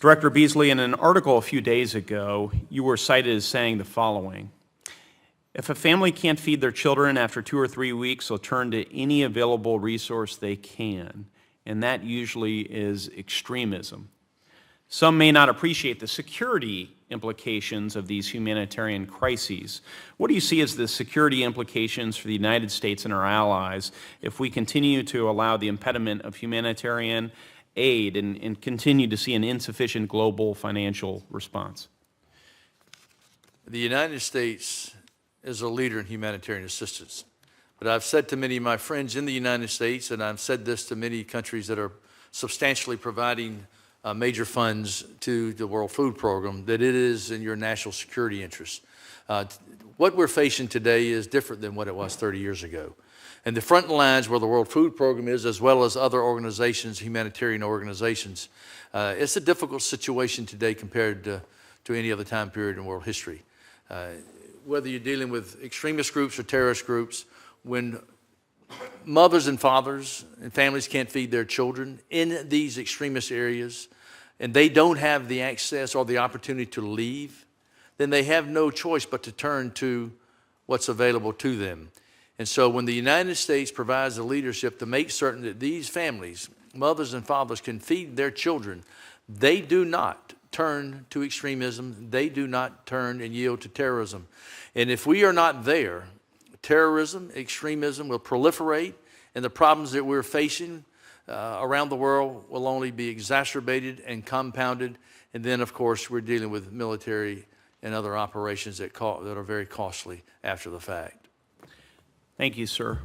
Director Beasley, in an article a few days ago, you were cited as saying the following: if a family can't feed their children after 2 or 3 weeks, they'll turn to any available resource they can, and that usually is extremism. Some may not appreciate the security implications of these humanitarian crises. What do you see as the security implications for the United States and our allies if we continue to allow the impediment of humanitarian aid and continue to see an insufficient global financial response? The United States is a leader in humanitarian assistance. But I've said to many of my friends in the United States, and I've said this to many countries that are substantially providing major funds to the World Food Program, that it is in your national security interest. What we're facing today is different than what it was 30 years ago. And the front lines where the World Food Program is, as well as other organizations, humanitarian organizations, it's a difficult situation today compared to any other time period in world history. Whether you're dealing with extremist groups or terrorist groups, when mothers and fathers and families can't feed their children in these extremist areas, and they don't have the access or the opportunity to leave, then they have no choice but to turn to what's available to them. And so when the United States provides the leadership to make certain that these families, mothers and fathers, can feed their children, they do not turn to extremism. They do not turn and yield to terrorism. And if we are not there, terrorism, extremism will proliferate, and the problems that we're facing around the world will only be exacerbated and compounded. And then, of course, we're dealing with military and other operations that are very costly after the fact. Thank you, sir.